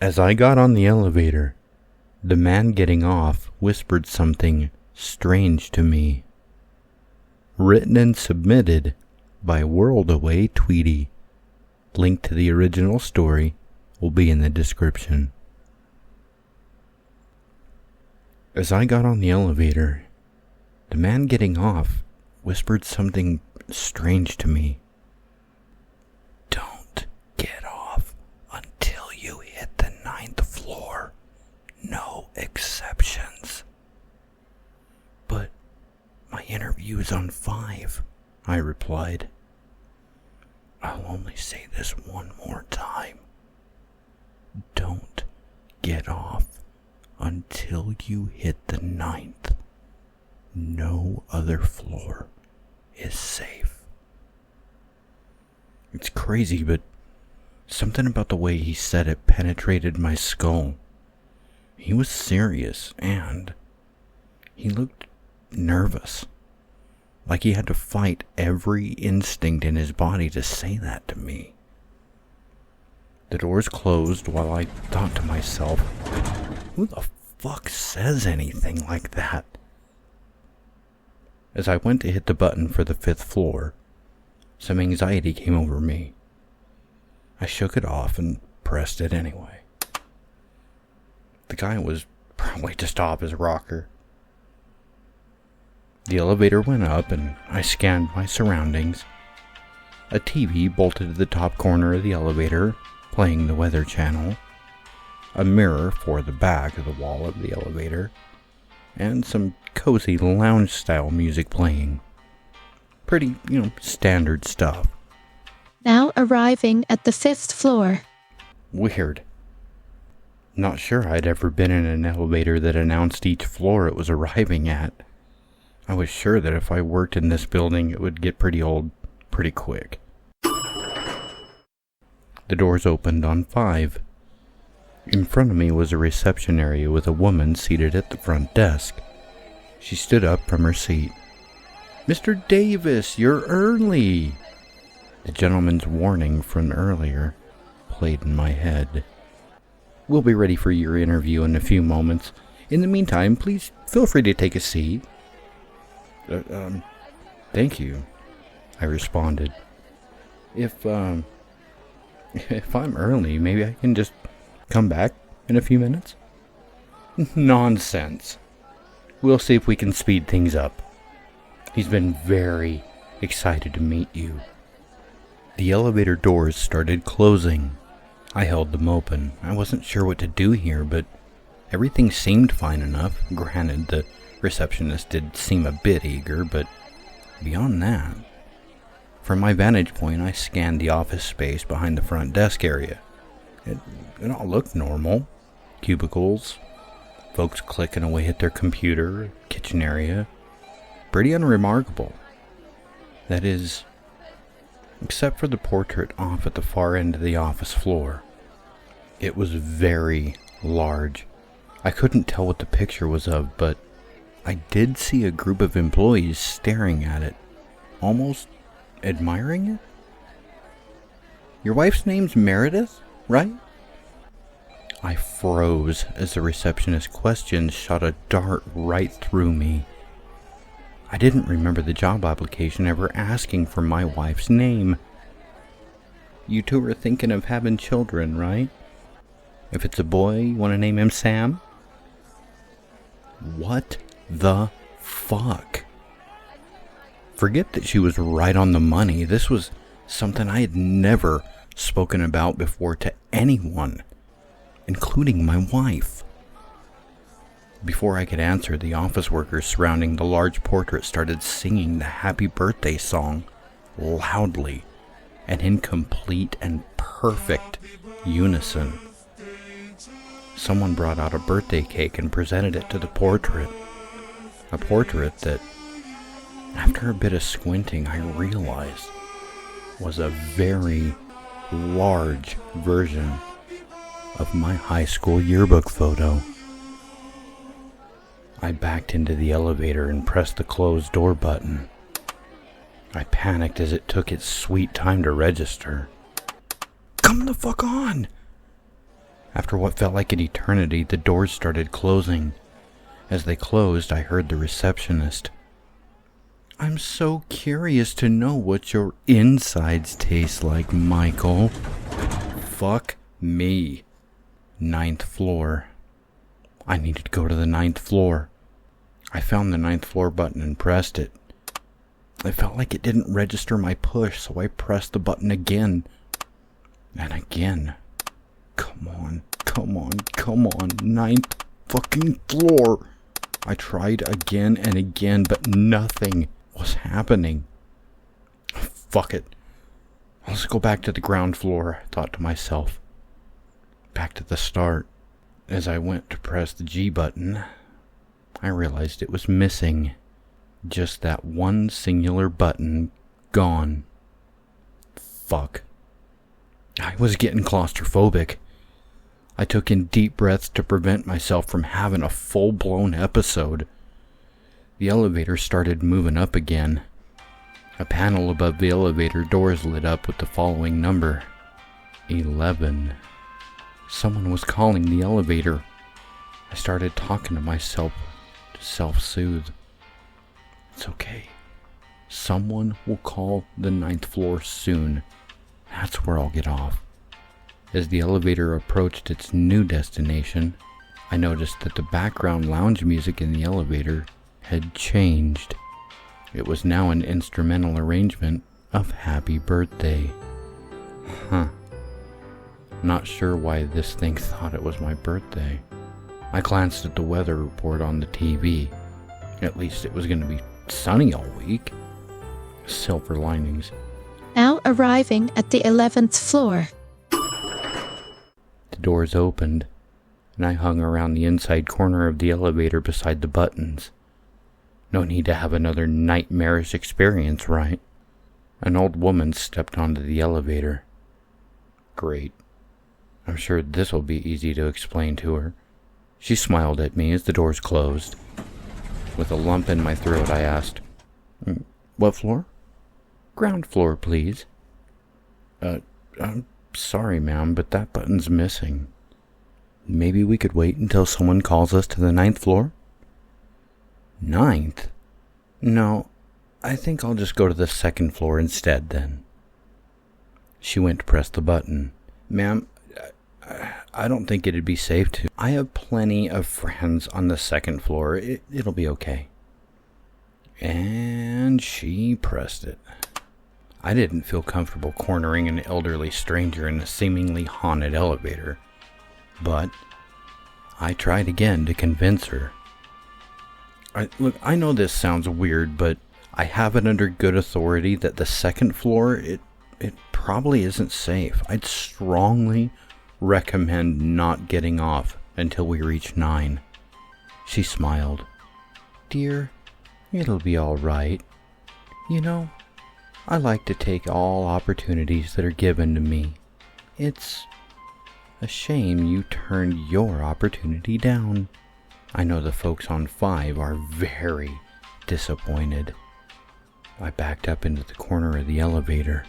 As I got on the elevator, the man getting off whispered something strange to me. Written and submitted by World Away Tweety. Link to the original story will be in the description. As I got on the elevator, the man getting off whispered something strange to me. Don't get off until you hit the 9th floor. No exceptions. But my interview's on 5, I replied. I'll only say this one more time. Don't get off until you hit the 9th. No other floor is safe. It's crazy, but something about the way he said it penetrated my skull. He was serious, and he looked nervous. Like he had to fight every instinct in his body to say that to me. The doors closed while I thought to myself, who the fuck says anything like that? As I went to hit the button for the 5th floor, some anxiety came over me. I shook it off and pressed it anyway. The guy was probably just off his rocker. The elevator went up and I scanned my surroundings. A TV bolted to the top corner of the elevator, playing the Weather Channel. A mirror for the back of the wall of the elevator. And some cozy lounge-style music playing. Pretty, standard stuff. Now arriving at the 5th floor. Weird. Not sure I'd ever been in an elevator that announced each floor it was arriving at. I was sure that if I worked in this building, it would get pretty old pretty quick. The doors opened on 5. In front of me was a reception area with a woman seated at the front desk. She stood up from her seat. Mr. Davis, you're early. The gentleman's warning from earlier played in my head. We'll be ready for your interview in a few moments. In the meantime, please feel free to take a seat. Thank you, I responded. If I'm early, maybe I can just come back in a few minutes? Nonsense. We'll see if we can speed things up. He's been very excited to meet you. The elevator doors started closing. I held them open. I wasn't sure what to do here, but everything seemed fine enough. Granted, the receptionist did seem a bit eager, but beyond that, from my vantage point, I scanned the office space behind the front desk area. It all looked normal. Cubicles, folks clicking away at their computer, kitchen area. Pretty unremarkable. That is, except for the portrait off at the far end of the office floor. It was very large. I couldn't tell what the picture was of, but I did see a group of employees staring at it, almost admiring it. Your wife's name's Meredith, right? I froze as the receptionist's question shot a dart right through me. I didn't remember the job application ever asking for my wife's name. You two are thinking of having children, right? If it's a boy, you want to name him Sam? What the fuck? Forget that she was right on the money. This was something I had never spoken about before to anyone, including my wife. Before I could answer, the office workers surrounding the large portrait started singing the happy birthday song loudly and in complete and perfect unison. Someone brought out a birthday cake and presented it to the portrait. A portrait that, after a bit of squinting, I realized was a very large version of my high school yearbook photo. I backed into the elevator and pressed the closed door button. I panicked as it took its sweet time to register. Come the fuck on! After what felt like an eternity, the doors started closing. As they closed, I heard the receptionist. "I'm so curious to know what your insides taste like, Michael." Fuck me. 9th floor. I needed to go to the 9th floor. I found the 9th floor button and pressed it. It felt like it didn't register my push, so I pressed the button again. And again. Come on, come on, come on. 9th fucking floor. I tried again and again, but nothing was happening. Fuck it. Let's go back to the ground floor, I thought to myself. Back to the start. As I went to press the G button, I realized it was missing. Just that one singular button gone. Fuck. I was getting claustrophobic. I took in deep breaths to prevent myself from having a full-blown episode. The elevator started moving up again. A panel above the elevator doors lit up with the following number: 11. Someone was calling the elevator. I started talking to myself to self-soothe. It's okay. Someone will call the 9th floor soon. That's where I'll get off. As the elevator approached its new destination, I noticed that the background lounge music in the elevator had changed. It was now an instrumental arrangement of Happy Birthday. Not sure why this thing thought it was my birthday. I glanced at the weather report on the TV. At least it was going to be sunny all week. Silver linings. Now arriving at the 11th floor. The doors opened, and I hung around the inside corner of the elevator beside the buttons. No need to have another nightmarish experience, right? An old woman stepped onto the elevator. Great. I'm sure this will be easy to explain to her. She smiled at me as the doors closed. With a lump in my throat, I asked, "What floor?" "Ground floor, please." I'm sorry, ma'am, but that button's missing. Maybe we could wait until someone calls us to the 9th floor?" "9th? No, I think I'll just go to the 2nd floor instead, then." She went to press the button. "Ma'am, I don't think it'd be safe to. I have plenty of friends on the 2nd floor. It'll be okay." And she pressed it. I didn't feel comfortable cornering an elderly stranger in a seemingly haunted elevator, but I tried again to convince her. Look, I know this sounds weird, but I have it under good authority that the 2nd floor, it probably isn't safe. I'd strongly recommend not getting off until we reach 9. She smiled. "Dear, it'll be all right. You know, I like to take all opportunities that are given to me. It's a shame you turned your opportunity down. I know the folks on 5 are very disappointed." I backed up into the corner of the elevator.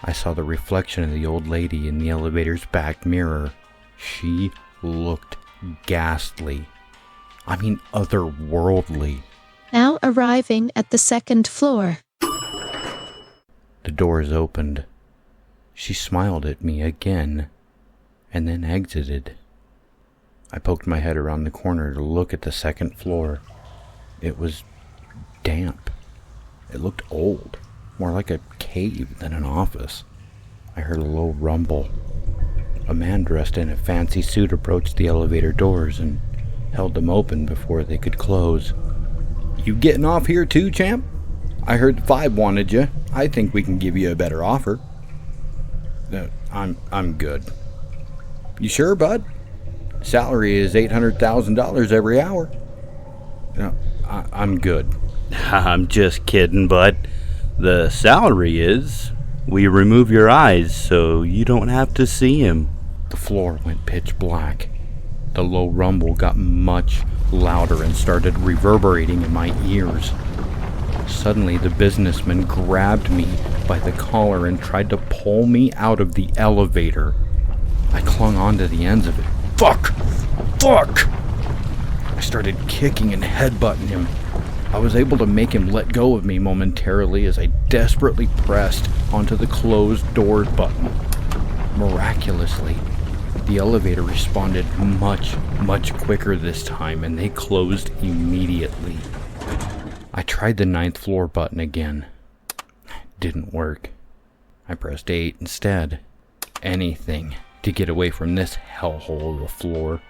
I saw the reflection of the old lady in the elevator's back mirror. She looked ghastly. I mean, otherworldly. Now arriving at the 2nd floor. The doors opened. She smiled at me again, and then exited. I poked my head around the corner to look at the 2nd floor. It was damp. It looked old, more like a cave than an office. I heard a low rumble. A man dressed in a fancy suit approached the elevator doors and held them open before they could close. "You getting off here too, champ? I heard the 5 wanted you. I think we can give you a better offer." I'm good." "You sure, bud? Salary is $800,000 every hour." "No, I'm good." I'm just kidding, bud. The salary is we remove your eyes so you don't have to see him. The floor went pitch black. The low rumble got much louder and started reverberating in my ears. Suddenly, the businessman grabbed me by the collar and tried to pull me out of the elevator. I clung onto the ends of it. Fuck! Fuck! I started kicking and headbutting him. I was able to make him let go of me momentarily as I desperately pressed onto the closed door button. Miraculously, the elevator responded much, much quicker this time, and they closed immediately. I tried the 9th floor button again. Didn't work. I pressed 8 instead. Anything to get away from this hellhole of a floor.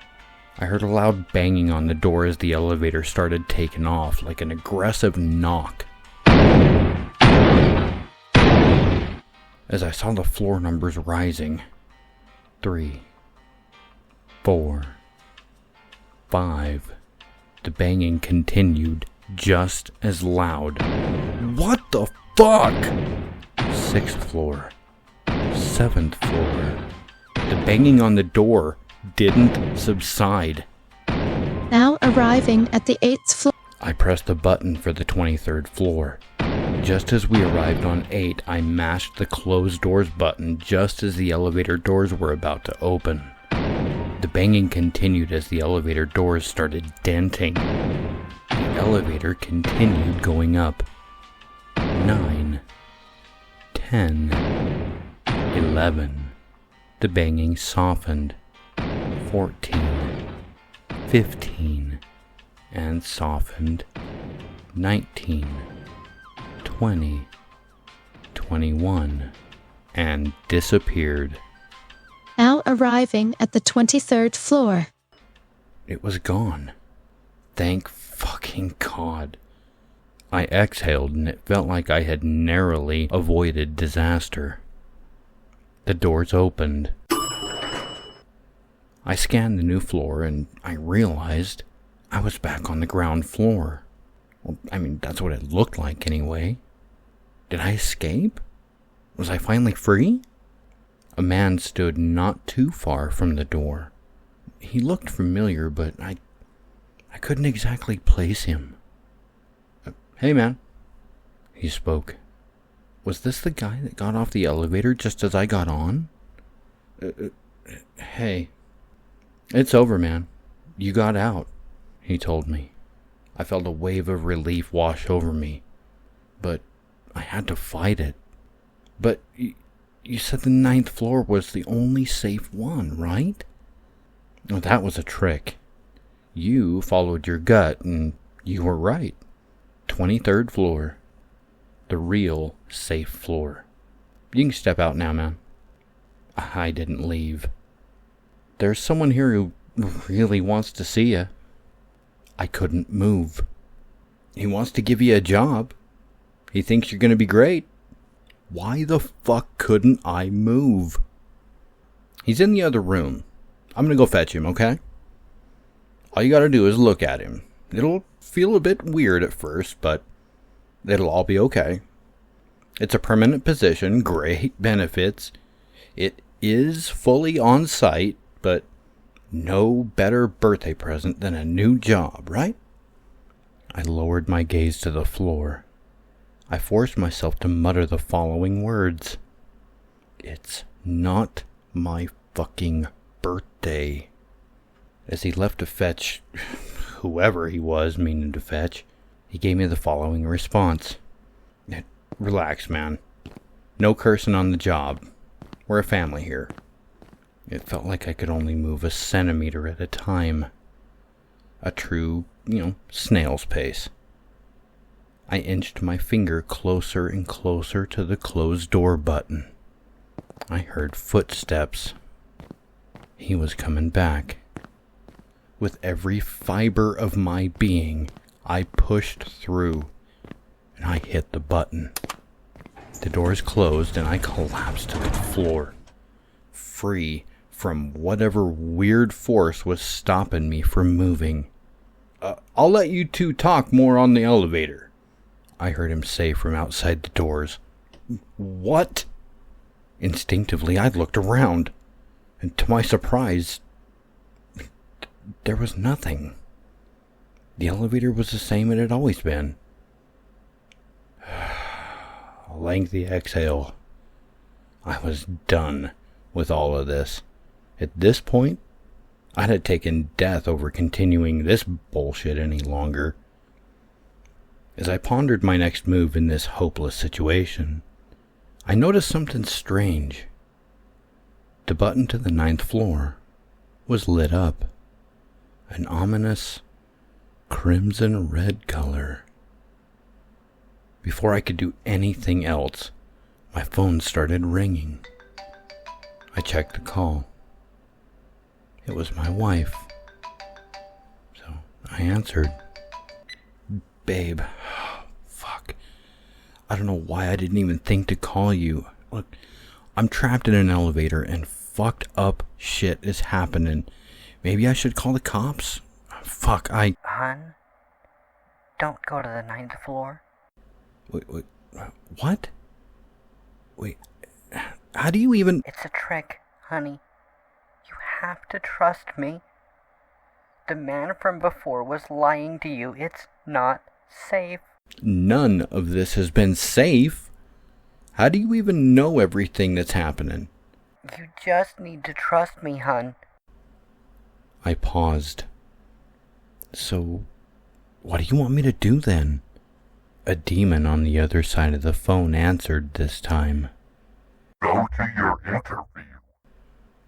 I heard a loud banging on the door as the elevator started taking off, like an aggressive knock. As I saw the floor numbers rising. 3, 4, 5. The banging continued, just as loud. What the fuck? 6th floor. 7th floor. The banging on the door didn't subside. Now arriving at the 8th floor. I pressed the button for the 23rd floor. Just as we arrived on 8, I mashed the closed doors button just as the elevator doors were about to open. The banging continued as the elevator doors started denting. The elevator continued going up. 9, 10, 11. The banging softened. 14, 15, and softened. 19, 20, 21, and disappeared. Now arriving at the 23rd floor. It was gone. Thank fucking God. I exhaled and it felt like I had narrowly avoided disaster. The doors opened. I scanned the new floor and I realized I was back on the ground floor. Well, I mean, that's what it looked like anyway. Did I escape? Was I finally free? A man stood not too far from the door. He looked familiar, but I couldn't exactly place him. Hey, man, he spoke. Was this the guy that got off the elevator just as I got on? Hey. It's over, man. You got out, he told me. I felt a wave of relief wash over me, but I had to fight it. But you said the 9th floor was the only safe one, right? Oh, that was a trick. You followed your gut, and you were right. 23rd floor. The real safe floor. You can step out now, man. I didn't leave. There's someone here who really wants to see you. I couldn't move. He wants to give you a job. He thinks you're going to be great. Why the fuck couldn't I move? He's in the other room. I'm going to go fetch him, okay? All you got to do is look at him. It'll feel a bit weird at first, but it'll all be okay. It's a permanent position, great benefits. It is fully on site, but no better birthday present than a new job, right? I lowered my gaze to the floor. I forced myself to mutter the following words. It's not my fucking birthday. As he left to fetch whoever he was meaning to fetch, he gave me the following response. Relax, man. No cursing on the job. We're a family here. It felt like I could only move a centimeter at a time. A true, snail's pace. I inched my finger closer and closer to the closed door button. I heard footsteps. He was coming back. With every fiber of my being, I pushed through, and I hit the button. The doors closed, and I collapsed to the floor, free from whatever weird force was stopping me from moving. I'll let you two talk more on the elevator, I heard him say from outside the doors. What? Instinctively, I looked around, and to my surprise, there was nothing. The elevator was the same it had always been. A lengthy exhale. I was done with all of this. At this point, I'd have taken death over continuing this bullshit any longer. As I pondered my next move in this hopeless situation, I noticed something strange. The button to the 9th floor was lit up, an ominous crimson red color. Before I could do anything else, my phone started ringing. I checked the call. It was my wife. So I answered. Babe, fuck. I don't know why I didn't even think to call you. Look, I'm trapped in an elevator and fucked up shit is happening. Maybe I should call the cops? Fuck, Hun, don't go to the 9th floor. Wait, what? Wait, how do you even... It's a trick, honey. You have to trust me. The man from before was lying to you. It's not safe. None of this has been safe. How do you even know everything that's happening? You just need to trust me, hun. I paused. So, what do you want me to do then? A demon on the other side of the phone answered this time. Go to your interview.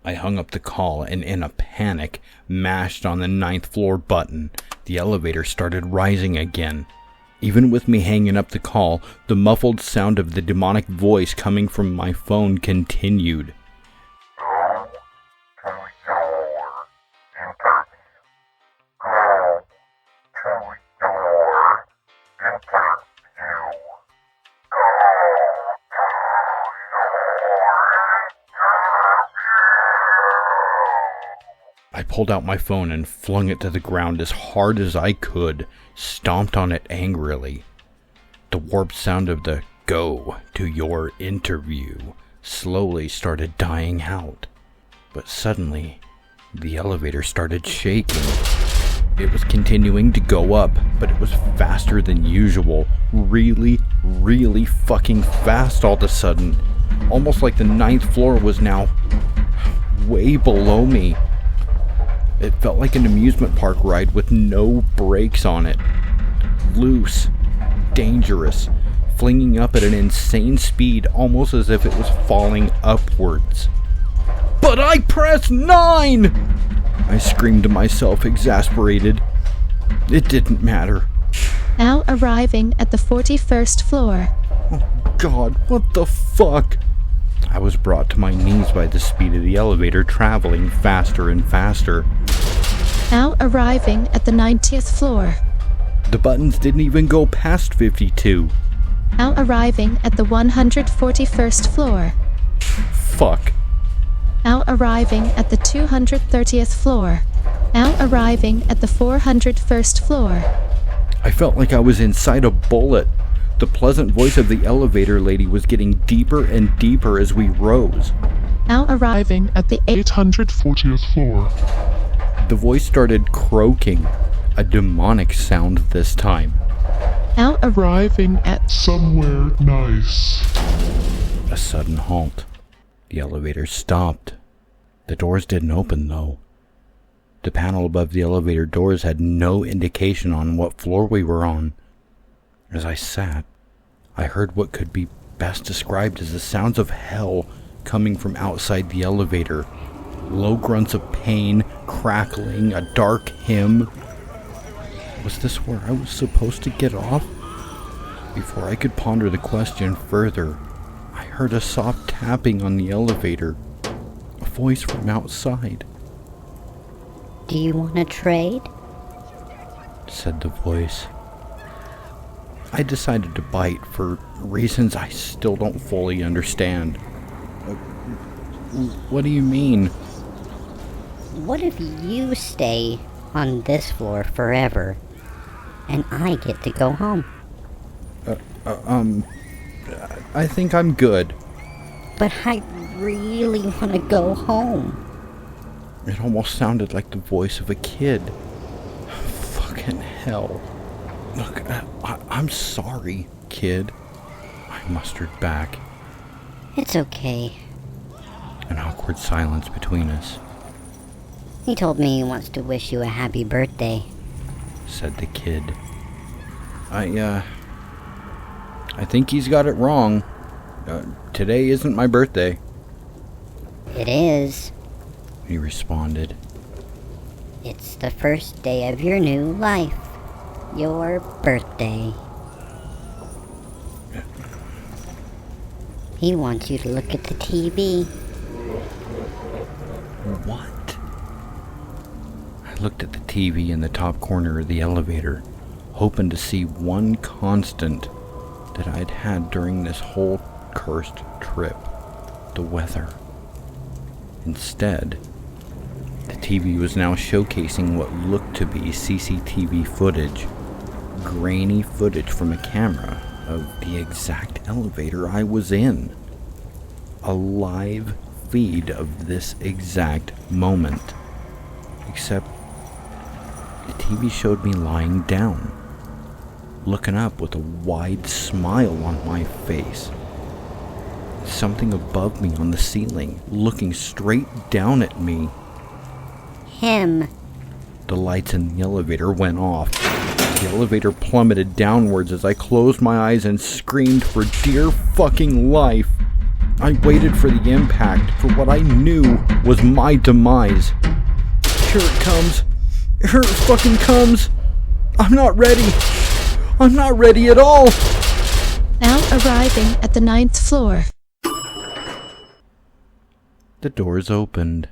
I hung up the call and in a panic mashed on the 9th floor button. The elevator started rising again. Even with me hanging up the call, the muffled sound of the demonic voice coming from my phone continued. Go to your interview. Go to your interview. I pulled out my phone and flung it to the ground as hard as I could, stomped on it angrily. The warped sound of the "go to your interview" slowly started dying out. But suddenly, the elevator started shaking. It was continuing to go up, but it was faster than usual. Really, really fucking fast all of a sudden. Almost like the 9th floor was now way below me. It felt like an amusement park ride with no brakes on it. Loose, dangerous, flinging up at an insane speed, almost as if it was falling upwards. But I pressed 9! I screamed to myself, exasperated. It didn't matter. Now arriving at the 41st floor. Oh God, what the fuck? I was brought to my knees by the speed of the elevator traveling faster and faster. Now arriving at the 90th floor. The buttons didn't even go past 52. Now arriving at the 141st floor. Fuck. Now arriving at the 230th floor. Now arriving at the 401st floor. I felt like I was inside a bullet. The pleasant voice of the elevator lady was getting deeper and deeper as we rose. Now arriving at the 840th floor. The voice started croaking, a demonic sound this time. Now Arriving at somewhere nice. A sudden halt. The elevator stopped. The doors didn't open, though. The panel above the elevator doors had no indication on what floor we were on. As I sat, I heard what could be best described as the sounds of hell coming from outside the elevator. Low grunts of pain, crackling, a dark hymn. Was this where I was supposed to get off? Before I could ponder the question further, I heard a soft tapping on the elevator. A voice from outside. Do you want to trade? Said the voice. I decided to bite for reasons I still don't fully understand. What do you mean? What if you stay on this floor forever and I get to go home? I think I'm good. But I really want to go home. It almost sounded like the voice of a kid. Fucking hell. Look, I'm sorry, kid. I mustered back. It's okay. An awkward silence between us. He told me he wants to wish you a happy birthday. said the kid. I think he's got it wrong. Today isn't my birthday, It is. he responded. It's the first day of your new life. Your birthday. He wants you to look at the TV. What? I looked at the TV in the top corner of the elevator, hoping to see one constant that I'd had during this whole cursed trip: the weather. Instead, the TV was now showcasing what looked to be CCTV footage, grainy footage from a camera of the exact elevator I was in. A live feed of this exact moment. Except the TV showed me lying down, looking up with a wide smile on my face. Something above me on the ceiling, looking straight down at me. Him. The lights in the elevator went off. The elevator plummeted downwards as I closed my eyes and screamed for dear fucking life. I waited for the impact, for what I knew was my demise. Here it comes. Here it fucking comes. I'm not ready. I'm not ready at all. Now arriving at the 9th floor. The doors opened.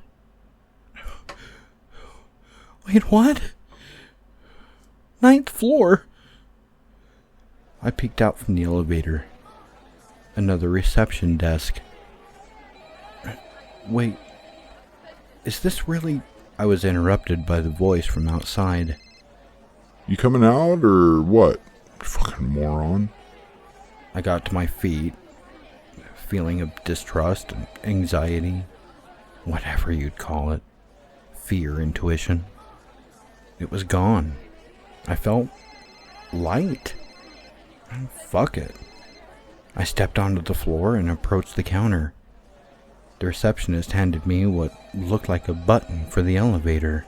Wait, what? 9th floor? I peeked out from the elevator. Another reception desk. Wait, is this really... I was interrupted by the voice from outside. You coming out or what? Fucking moron. I got to my feet, feeling of distrust and anxiety, whatever you'd call it, fear, intuition. It was gone. I felt light. Fuck it. I stepped onto the floor and approached the counter. The receptionist handed me what looked like a button for the elevator.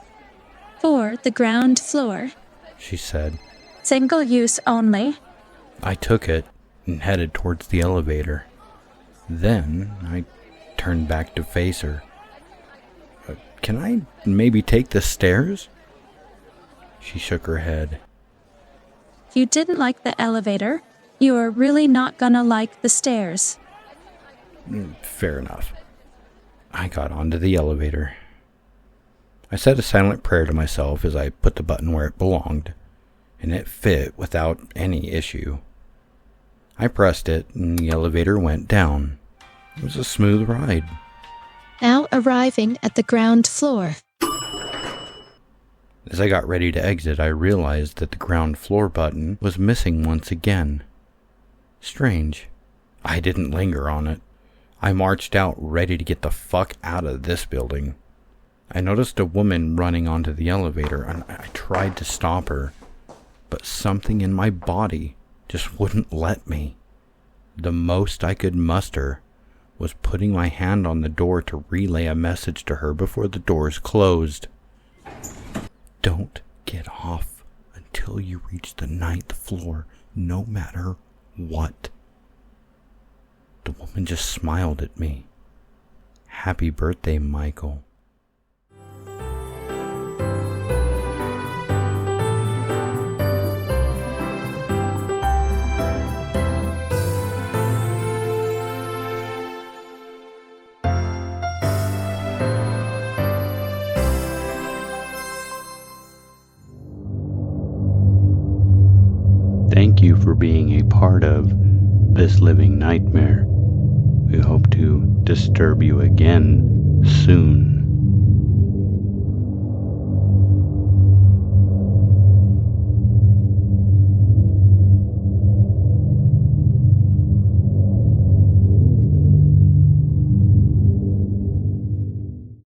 For the ground floor. She said. Single use only. I took it and headed towards the elevator. Then I turned back to face her. Can I maybe take the stairs? She shook her head. If you didn't like the elevator, you're really not gonna like the stairs. Fair enough. I got onto the elevator. I said a silent prayer to myself as I put the button where it belonged, and it fit without any issue. I pressed it, and the elevator went down. It was a smooth ride. Now arriving at the ground floor. As I got ready to exit, I realized that the ground floor button was missing once again. Strange. I didn't linger on it. I marched out ready to get the fuck out of this building. I noticed a woman running onto the elevator, and I tried to stop her, but something in my body just wouldn't let me. The most I could muster was putting my hand on the door to relay a message to her before the doors closed. Don't get off until you reach the 9th floor, no matter what. The woman just smiled at me. Happy birthday, Michael. Thank you for being a part of this living nightmare. We hope to disturb you again soon.